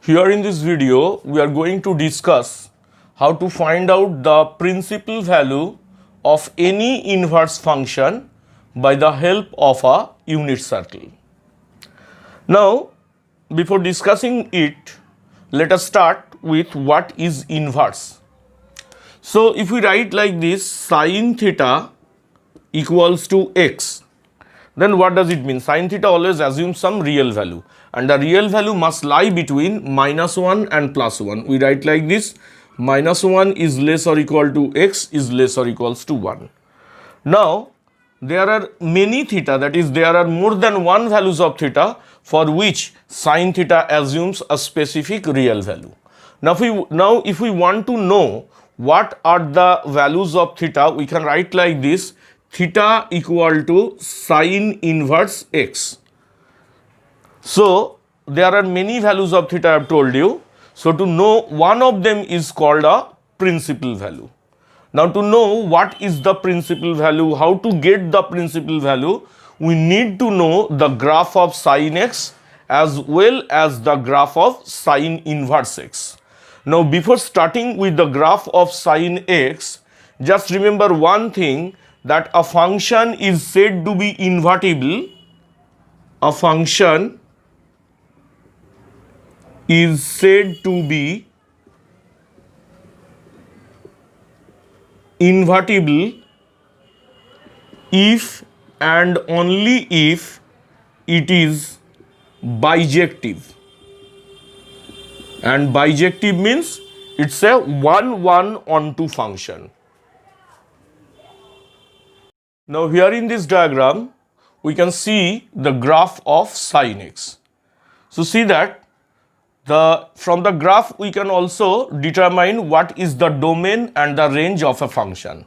Here in this video, we are going to discuss how to find out the principal value of any inverse function by the help of a unit circle. Now, before discussing it, let us start with what is inverse. So, if we write like this, sin theta equals to x, then what does it mean? Sin theta always assumes some real value, and the real value must lie between -1 and +1. We write like this, -1 is less or equal to x is less or equals to 1. Now, there are many theta, that is there are more than one values of theta for which sin theta assumes a specific real value. Now if we want to know what are the values of theta, we can write like this, theta equal to sin inverse x. So there are many values of theta I have told you. So to know one of them is called a principal value. Now to know what is the principal value, how to get the principal value, we need to know the graph of sin x as well as the graph of sin inverse x. Now before starting with the graph of sin x, just remember one thing, that a function is said to be invertible. A function is said to be invertible if and only if it is bijective. And bijective means it's a 1-1-on-2 function. Now here in this diagram, we can see the graph of sin x. So see that from the graph we can also determine what is the domain and the range of a function.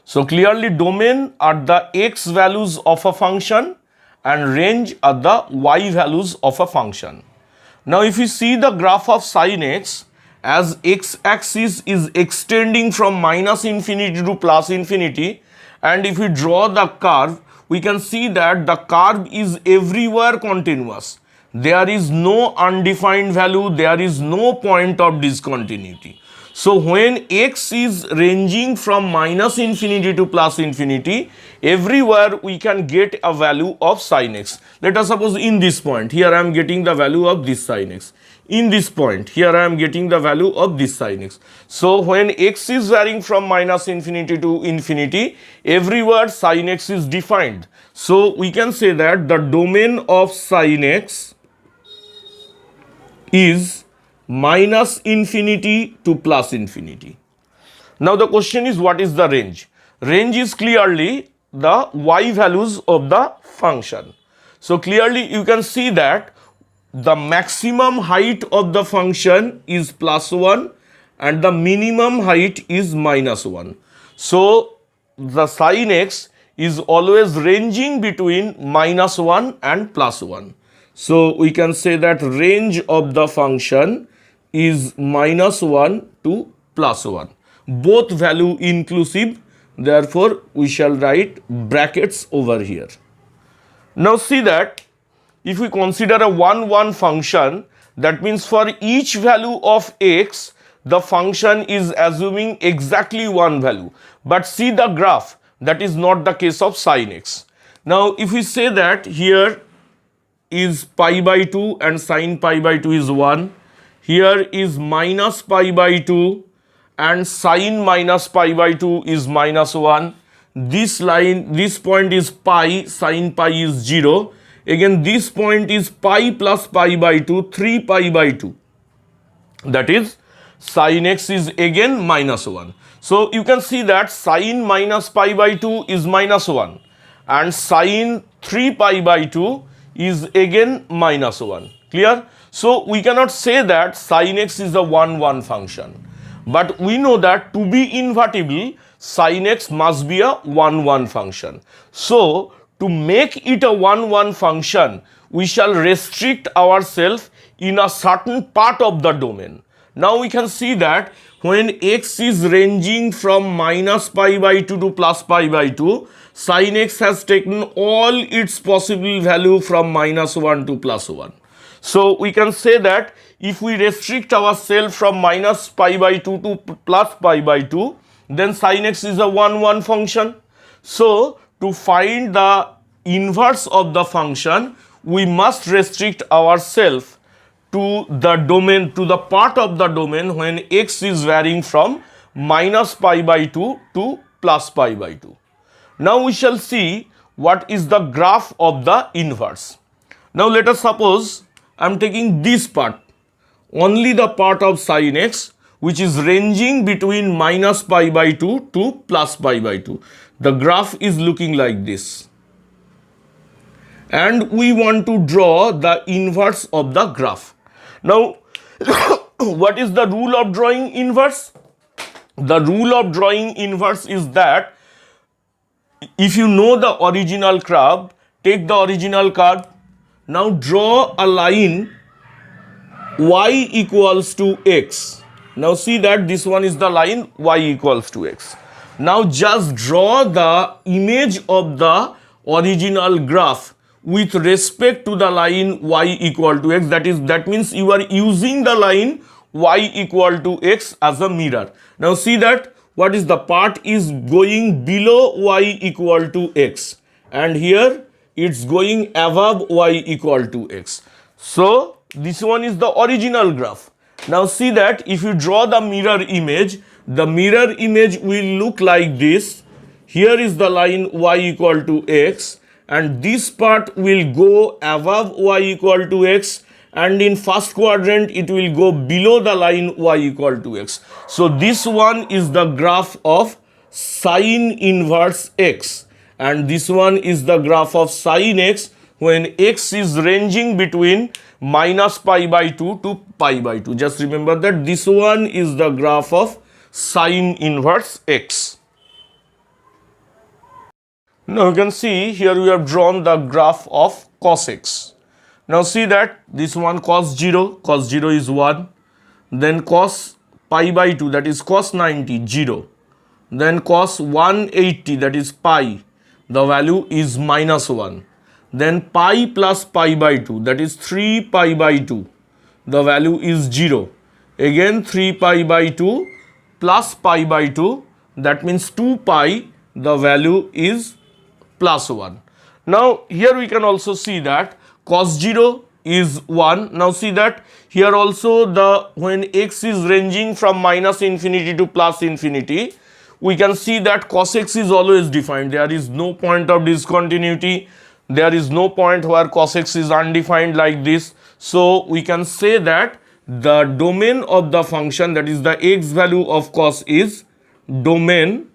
So clearly domain are the x values of a function and range are the y values of a function. Now if you see the graph of sin x, as x-axis is extending from -infinity to +infinity, and if we draw the curve, we can see that the curve is everywhere continuous. There is no undefined value, there is no point of discontinuity. So when x is ranging from -infinity to +infinity, everywhere we can get a value of sin x. Let us suppose in this point, here I am getting the value of this sin x. In this point, here I am getting the value of this sin x. So when x is varying from -infinity to infinity, everywhere sin x is defined. So we can say that the domain of sin x is -infinity to +infinity. Now the question is, what is the range? Range is clearly the y values of the function. So clearly you can see that the maximum height of the function is +1 and the minimum height is -1. So the sin x is always ranging between -1 and +1. So we can say that range of the function is -1 to +1. Both value inclusive, therefore we shall write brackets over here. Now see that if we consider a 1-1 function, that means for each value of x, the function is assuming exactly one value. But see the graph, that is not the case of sin x. Now if we say that here is pi by 2 and sin pi by 2 is 1, here is -pi/2 and sin -pi by 2 is -1. This line, this point is pi, sin pi is 0. Again this point is pi plus pi by 2, 3 pi by 2. That is sin x is again -1. So you can see that sin -pi by 2 is -1 and sin 3 pi by 2 is again -1. Clear? So we cannot say that sin x is a 1-1 function, but we know that to be invertible, sin x must be a 1-1 function. So to make it a 1-1 function, we shall restrict ourselves in a certain part of the domain. Now we can see that when x is ranging from -pi/2 to +pi/2, sin x has taken all its possible value from -1 to +1. So we can say that if we restrict ourselves from minus pi by 2 to plus pi by 2, then sin x is a 1 1 function. So to find the inverse of the function, we must restrict ourselves to the domain, to the part of the domain when x is varying from minus pi by 2 to plus pi by 2. Now we shall see what is the graph of the inverse. Now let us suppose I am taking this part, only the part of sin x, which is ranging between minus pi by 2 to plus pi by 2. The graph is looking like this. And we want to draw the inverse of the graph. Now, what is the rule of drawing inverse? The rule of drawing inverse is that if you know the original curve, take the original curve. Now draw a line y equals to x. Now see that this one is the line y equals to x. Now just draw the image of the original graph with respect to the line y equal to x. That means you are using the line y equal to x as a mirror. Now see that what is the part is going below y equal to x, and here it's going above y equal to x. So this one is the original graph. Now see that if you draw the mirror image will look like this. Here is the line y equal to x, and this part will go above y equal to x, and in first quadrant it will go below the line y equal to x. So this one is the graph of sin inverse x, and this one is the graph of sin x when x is ranging between minus pi by 2 to pi by 2. Just remember that this one is the graph of sin inverse x. Now you can see here we have drawn the graph of cos x. Now see that this one cos 0 is 1, then cos pi by 2, that is cos 90, 0, then cos 180, that is pi, the value is minus 1, then pi plus pi by 2, that is 3 pi by 2, the value is 0, again 3 pi by 2 plus pi by 2, that means 2 pi, the value is plus 1. Now here we can also see that cos 0 is 1. Now see that here also when x is ranging from minus infinity to plus infinity, we can see that cos x is always defined. There is no point of discontinuity. There is no point where cos x is undefined like this. So we can say that the domain of the function, that is the x value of cos is domain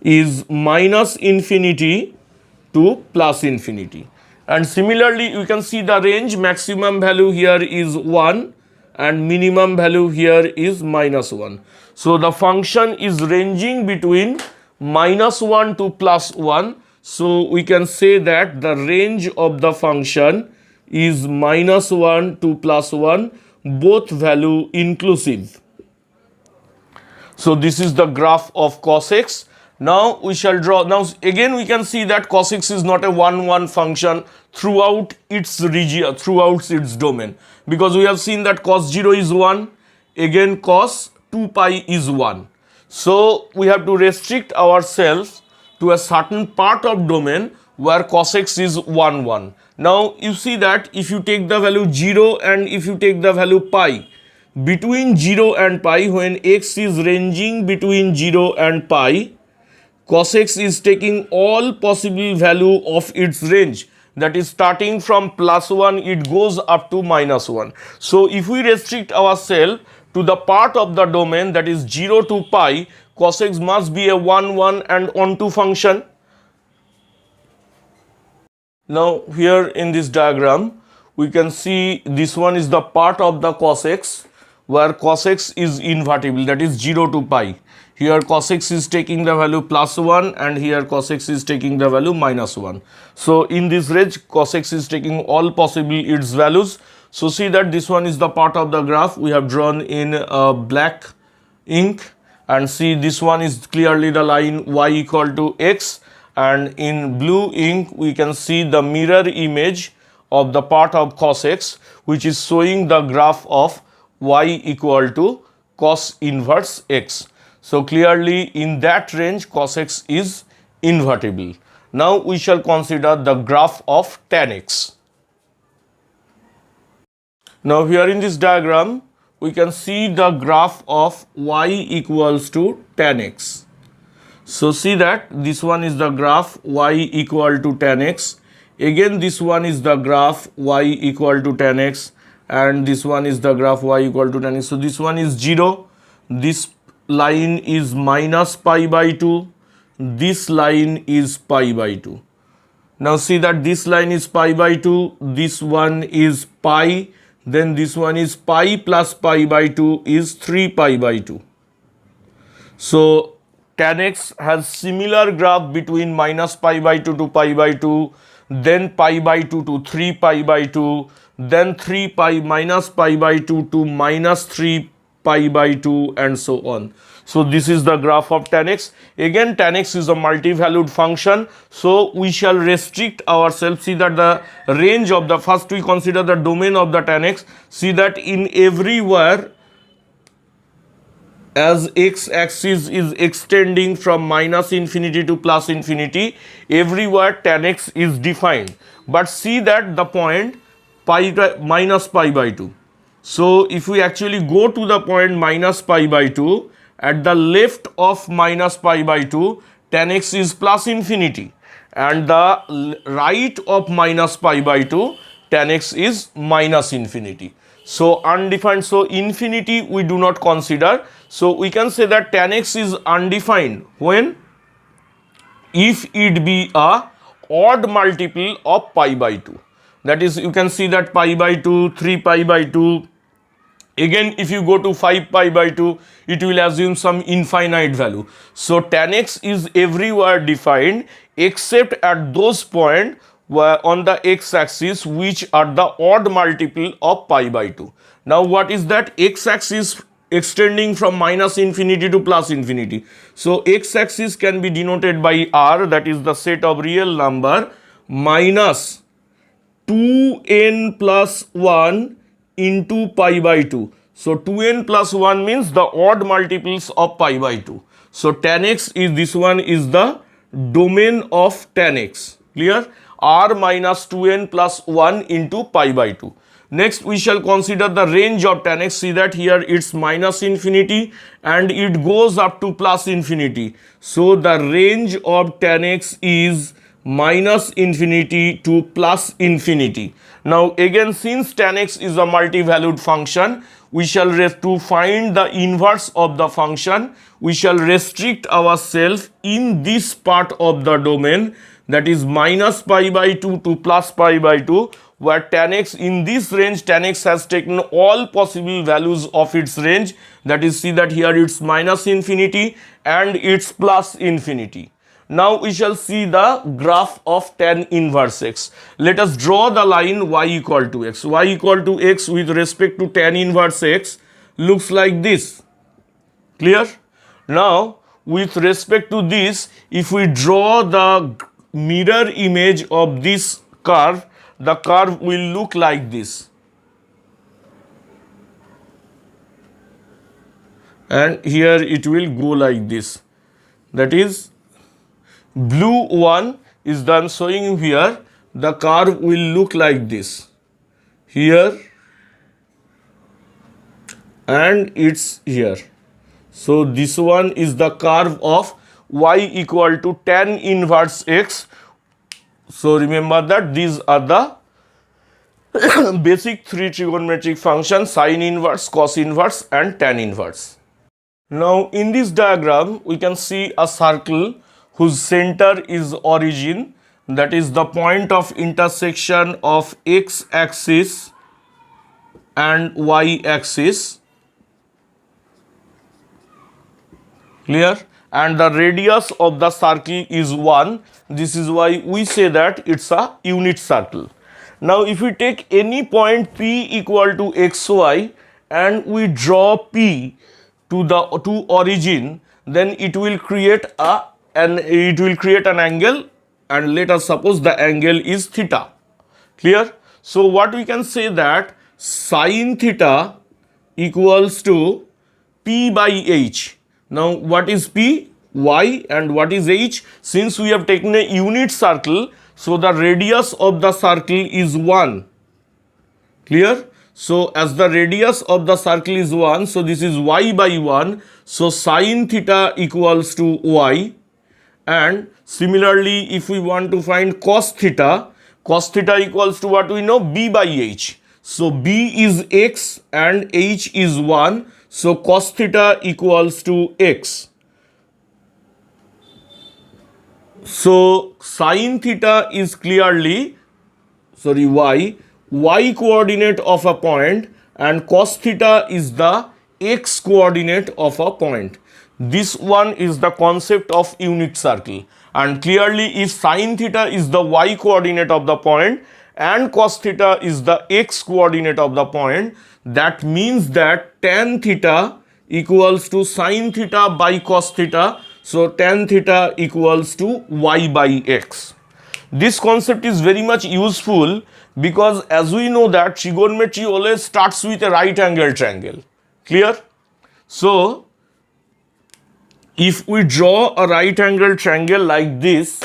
is minus infinity to plus infinity. And similarly you can see the range, maximum value here is 1 and minimum value here is minus 1. So the function is ranging between minus 1 to plus 1. So we can say that the range of the function is minus 1 to plus 1, both value inclusive. So this is the graph of cos x. Now we shall draw. Now again we can see that cos x is not a 1 1 function throughout its region, throughout its domain, because we have seen that cos 0 is 1, again cos 2 pi is 1. So we have to restrict ourselves to a certain part of domain where cos x is 1 1. Now you see that if you take the value 0 and if you take the value pi, between 0 and pi, when x is ranging between 0 and pi, cos x is taking all possible value of its range, that is starting from plus 1 it goes up to minus 1. So if we restrict ourselves to the part of the domain that is 0 to pi, cos x must be a 1 1 and onto function. Now here in this diagram we can see this one is the part of the cos x where cos x is invertible, that is 0 to pi. Here cos x is taking the value plus 1 and here cos x is taking the value minus 1. So in this range cos x is taking all possible its values. So see that this one is the part of the graph we have drawn in black ink, and see this one is clearly the line y equal to x, and in blue ink we can see the mirror image of the part of cos x, which is showing the graph of y equal to cos inverse x. So clearly in that range cos x is invertible. Now we shall consider the graph of tan x. Now here in this diagram we can see the graph of y equals to tan x. So see that this one is the graph y equal to tan x. Again this one is the graph y equal to tan x, and this one is the graph y equal to tan x. So this one is 0. This line is minus pi by 2. This line is pi by 2. Now see that this line is pi by 2. This one is pi. Then this one is pi plus pi by 2 is 3 pi by 2. So tan x has similar graph between minus pi by 2 to pi by 2, then pi by 2 to 3 pi by 2, then 3 pi minus pi by 2 to minus 3 pi by 2, and so on. So this is the graph of tan x. Again tan x is a multi-valued function, so we shall restrict ourselves. See that the range of the, first we consider the domain of the tan x. See that in everywhere as x axis is extending from minus infinity to plus infinity, everywhere tan x is defined. But see that the point minus pi by 2. So if we actually go to the point minus pi by 2, at the left of minus pi by 2, tan x is plus infinity, and the right of minus pi by 2, tan x is minus infinity. So undefined, so infinity we do not consider. So we can say that tan x is undefined when if it be a odd multiple of pi by 2. That is, you can see that pi by 2, 3 pi by 2. Again, if you go to 5 pi by 2, it will assume some infinite value. So tan x is everywhere defined except at those points where on the x axis which are the odd multiple of pi by 2. Now what is that? X axis extending from minus infinity to plus infinity. So x axis can be denoted by r, that is the set of real number, minus 2n plus 1 into pi by 2. So 2n plus 1 means the odd multiples of pi by 2. So tan x is, this one is the domain of tan x. Clear? R minus 2n plus 1 into pi by 2. Next we shall consider the range of tan x. See that here it's minus infinity and it goes up to plus infinity. So the range of tan x is minus infinity to plus infinity. Now again, since tan x is a multi-valued function, we shall to find the inverse of the function, we shall restrict ourselves in this part of the domain, that is minus pi by 2 to plus pi by 2, where tan x, in this range tan x has taken all possible values of its range. That is, see that here it's minus infinity and it's plus infinity. Now we shall see the graph of tan inverse x. Let us draw the line y equal to x. Y equal to x with respect to tan inverse x looks like this. Clear? Now with respect to this, if we draw the mirror image of this curve, the curve will look like this. And here it will go like this. That is, blue one is done showing here, the curve will look like this. Here and it's here. So this one is the curve of y equal to tan inverse x. So remember that these are the basic three trigonometric functions: sine inverse, cos inverse and tan inverse. Now in this diagram we can see a circle whose center is origin, that is the point of intersection of x axis and y axis. Clear? And the radius of the circle is 1. This is why we say that it's a unit circle. Now if we take any point P equal to xy and we draw P to origin, then it will create an angle, and let us suppose the angle is theta. Clear? So what we can say that sine theta equals to P by H. Now what is P? Y, and what is H? Since we have taken a unit circle, so the radius of the circle is 1. Clear? So as the radius of the circle is 1, so this is y by 1. So sine theta equals to y. And similarly, if we want to find cos theta equals to what we know? B by H. So B is x and H is 1. So cos theta equals to x. So sine theta is clearly, y coordinate of a point, and cos theta is the x coordinate of a point. This one is the concept of unit circle, and clearly if sine theta is the y coordinate of the point and cos theta is the x coordinate of the point, that means that tan theta equals to sine theta by cos theta. So tan theta equals to y by x. This concept is very much useful because as we know that trigonometry always starts with a right angle triangle. Clear? So if we draw a right angle triangle like this,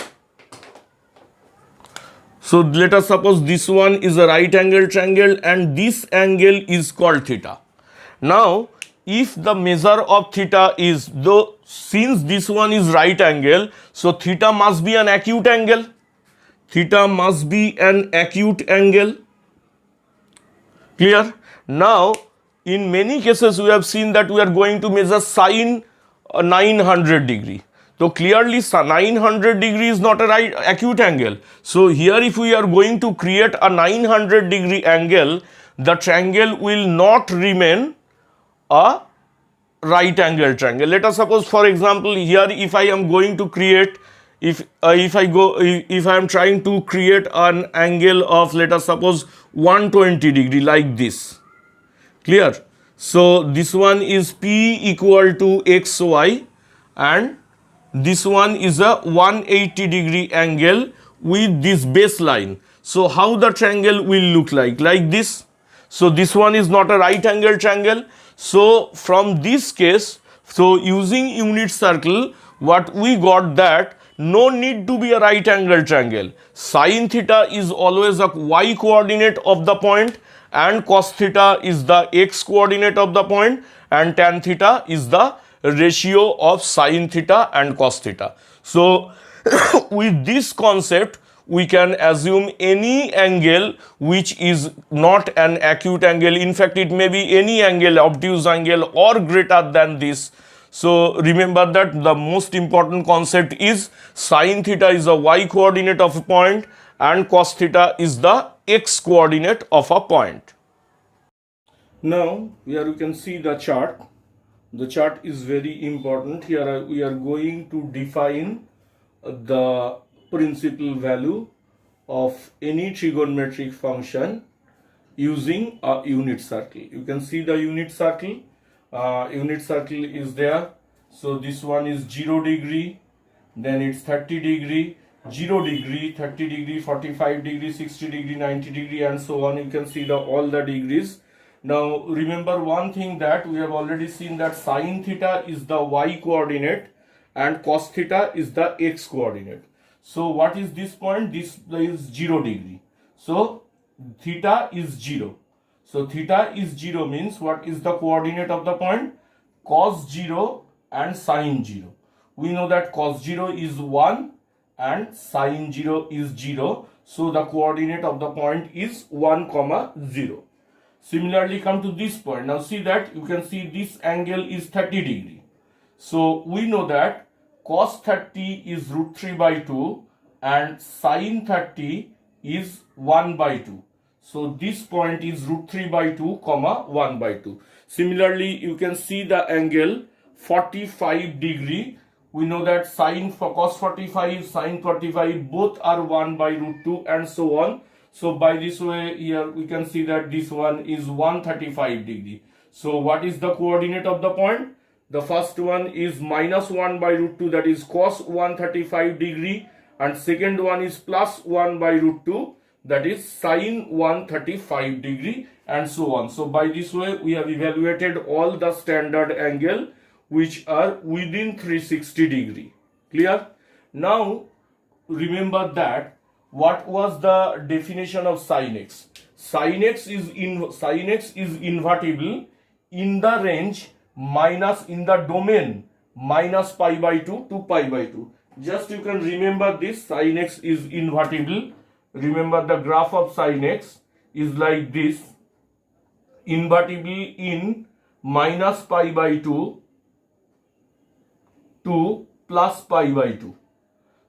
so let us suppose this one is a right angle triangle and this angle is called theta. Now if the measure of theta is, though since this one is right angle, so theta must be an acute angle. Theta must be an acute angle. Clear? Now in many cases we have seen that we are going to measure sine 900 degree. So clearly 900 degree is not a right acute angle. So here if we are going to create a 900 degree angle, the triangle will not remain a right angle triangle. Let us suppose, for example, here if I am going to create, if I am trying to create an angle of, let us suppose, 120 degree like this. Clear? So this one is P equal to XY and this one is a 180 degree angle with this baseline. So how the triangle will look like this. So this one is not a right angle triangle. So from this case, so using unit circle, what we got that no need to be a right angle triangle. Sine theta is always a y coordinate of the point and cos theta is the x coordinate of the point and tan theta is the ratio of sine theta and cos theta. So with this concept, we can assume any angle which is not an acute angle. In fact, it may be any angle, obtuse angle or greater than this. So remember that the most important concept is sine theta is a y coordinate of a point and cos theta is the x coordinate of a point. Now here you can see the chart. The chart is very important. Here we are going to define the principal value of any trigonometric function using a unit circle. You can see the unit circle. Unit circle is there. So this one is 0 degree, then it's 30 degree, 0 degree, 30 degree, 45 degree, 60 degree, 90 degree and so on. You can see all the degrees. Now remember one thing that we have already seen that sine theta is the y coordinate and cos theta is the x coordinate. So what is this point? This is 0 degree. So theta is 0. So theta is 0 means what is the coordinate of the point? Cos 0 and sine 0. We know that cos 0 is 1 and sine 0 is 0. So the coordinate of the point is 1, 0. Similarly, come to this point. Now see that you can see this angle is 30 degree. So we know that cos 30 is root 3 by 2 and sine 30 is 1 by 2. So this point is root 3 by 2, 1 by 2. Similarly, you can see the angle 45 degree. We know that sine for cos 45, sine 45 both are 1 by root 2 and so on. So by this way here we can see that this one is 135 degree. So what is the coordinate of the point? The first one is minus 1 by root 2, that is cos 135 degree, and second one is plus 1 by root 2, that is sine 135 degree, and so on. So by this way we have evaluated all the standard angle which are within 360 degree. Clear? Now remember that what was the definition of sin x? Sin x is invertible in the range minus in the domain minus pi by 2 to pi by 2. Just you can remember this, sin x is invertible. Remember the graph of sin x is like this, invertible in minus pi by 2 to plus pi by 2.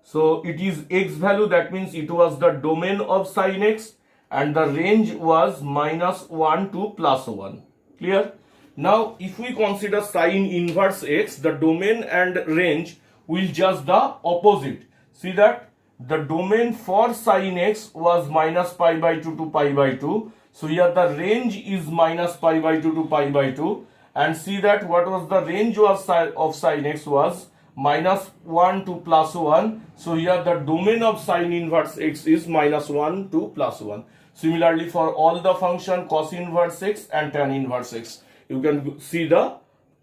So it is x value, that means it was the domain of sin x, and the range was minus 1 to plus 1. Clear? Now if we consider sin inverse x, the domain and range will just the opposite. See that the domain for sin x was minus pi by 2 to pi by 2. So here the range is minus pi by 2 to pi by 2, and see that what was the range of sin x was minus 1 to plus 1. So here the domain of sin inverse x is minus 1 to plus 1. Similarly for all the function cos inverse x and tan inverse x, you can see the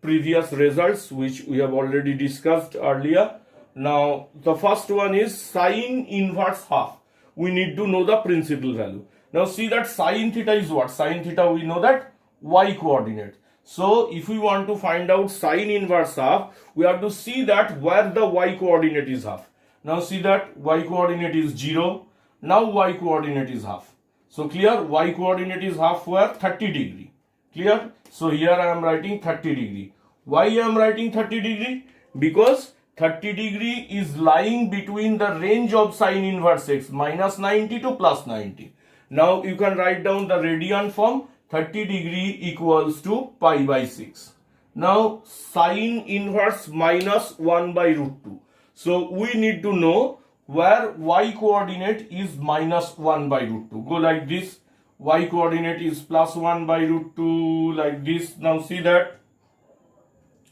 previous results which we have already discussed earlier. Now the first one is sin inverse half. We need to know the principal value. Now see that sin theta is what? Sin theta we know that y coordinate. So if we want to find out sin inverse half, we have to see that where the y coordinate is half. Now see that y coordinate is 0. Now y coordinate is half. So clear, y coordinate is half where? 30 degree. Clear? So here I am writing 30 degree. Why I am writing 30 degree? Because 30 degree is lying between the range of sin inverse x minus 90 to plus 90. Now you can write down the radian form. 30 degree equals to pi by 6. Now sin inverse minus 1 by root 2. So we need to know where y coordinate is minus 1 by root 2. Go like this. Y coordinate is plus 1 by root 2, like this. Now see that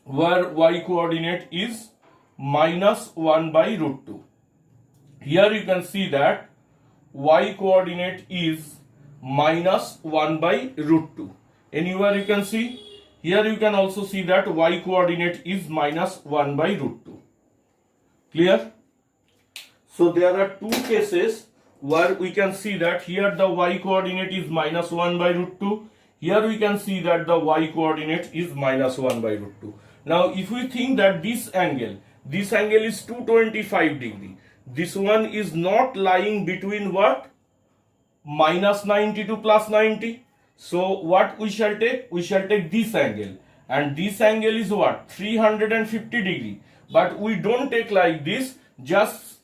where y coordinate is minus 1 by root 2. Here you can see that y coordinate is minus 1 by root 2. Anywhere you can see, here you can also see that y coordinate is minus 1 by root 2. Clear? So there are two cases where we can see that here the y coordinate is minus 1 by root 2. Here we can see that the y coordinate is minus 1 by root 2. Now if we think that this angle is 225 degree. This one is not lying between what? Minus 90 to plus 90. So what we shall take? We shall take this angle, and this angle is what? 350 degree. But we don't take like this. Just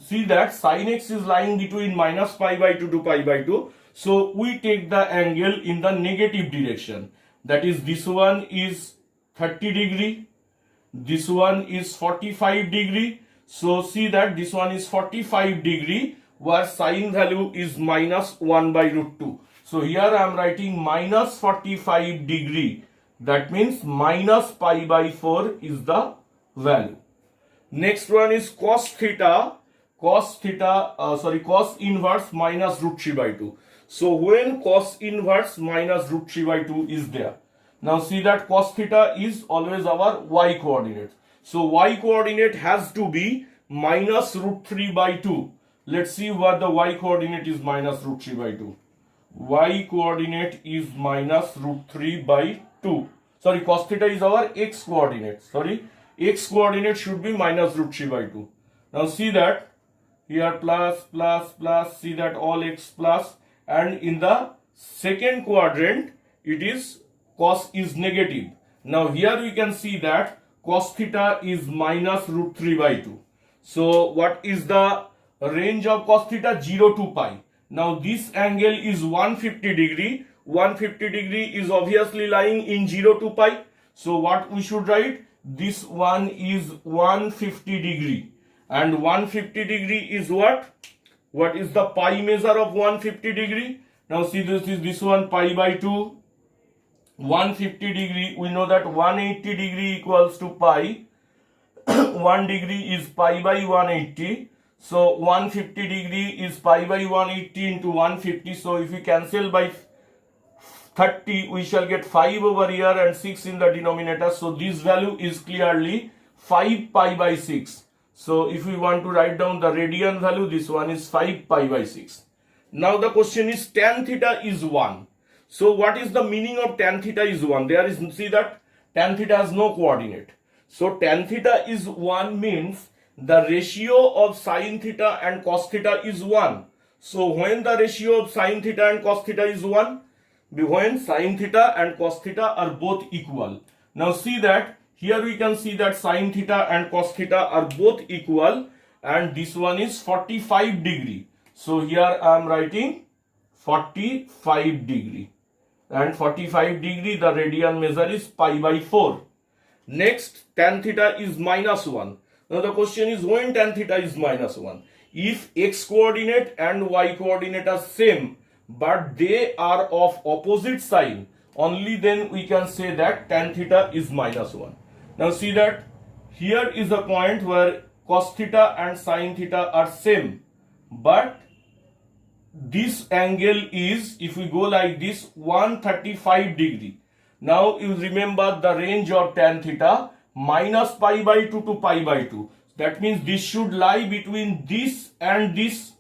see that sin x is lying between minus pi by 2 to pi by 2. So we take the angle in the negative direction. That is, this one is 30 degree. This one is 45 degree. So see that this one is 45 degree where sin value is minus 1 by root 2. So here I am writing minus 45 degree. That means minus pi by 4 is the value. Next one is cos theta. Cos inverse minus root 3 by 2. So when cos inverse minus root 3 by 2 is there. Now see that cos theta is always our y coordinate. So y coordinate has to be minus root 3 by 2. Let's see what the y coordinate is minus root 3 by 2. Y coordinate is minus root 3 by 2. Sorry, cos theta is our x coordinate. Sorry, x coordinate should be minus root 3 by 2. Now see that here plus, see that all x plus, and in the second quadrant it is cos is negative. Now here we can see that cos theta is minus root 3 by 2. So what is the range of cos theta? 0 to pi. Now this angle is 150 degree. 150 degree is obviously lying in 0 to pi. So what we should write? This one is 150 degree. And 150 degree is what? What is the pi measure of 150 degree? Now see, this is this one pi by 2. 150 degree, we know that 180 degree equals to pi. 1 degree is pi by 180. So 150 degree is pi by 180 into 150. So if we cancel by 30, we shall get 5 over here and 6 in the denominator. So this value is clearly 5 pi by 6. So if we want to write down the radian value, this one is 5 pi by 6. Now the question is tan theta is 1. So what is the meaning of tan theta is 1? There is, see that tan theta has no coordinate. So tan theta is 1 means the ratio of sin theta and cos theta is 1. So when the ratio of sin theta and cos theta is 1, when sin theta and cos theta are both equal. Now see that here we can see that sin theta and cos theta are both equal, and this one is 45 degree. So here I am writing 45 degree, and 45 degree the radian measure is pi by 4. Next, tan theta is minus 1. Now the question is when tan theta is minus 1. If x coordinate and y coordinate are same, but they are of opposite sign, only then we can say that tan theta is minus 1. Now see that here is a point where cos theta and sin theta are same, but this angle is, if we go like this, 135 degree. Now you remember the range of tan theta minus pi by 2 to pi by 2. That means this should lie between this and this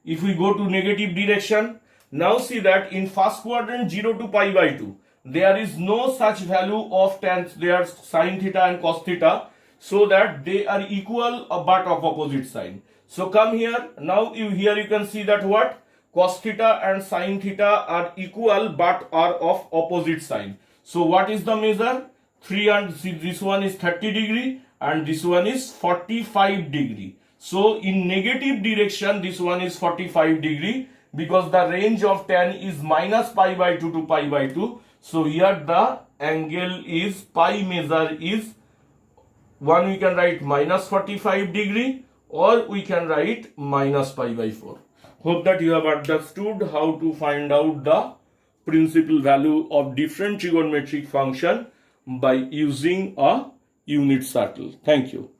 if we go to negative direction. Now see that in first quadrant 0 to pi by 2, there is no such value of tan, their sin theta and cos theta, so that they are equal but of opposite sign. So come here, now here you can see that what? Cos theta and sin theta are equal but are of opposite sign. So what is the measure? 3 and this one is 30 degree and this one is 45 degree. So in negative direction this one is 45 degree, because the range of tan is minus pi by 2 to pi by 2. So here the angle is, pi measure is, one we can write minus 45 degree or we can write minus pi by 4. Hope that you have understood how to find out the principal value of different trigonometric function by using a unit circle. Thank you.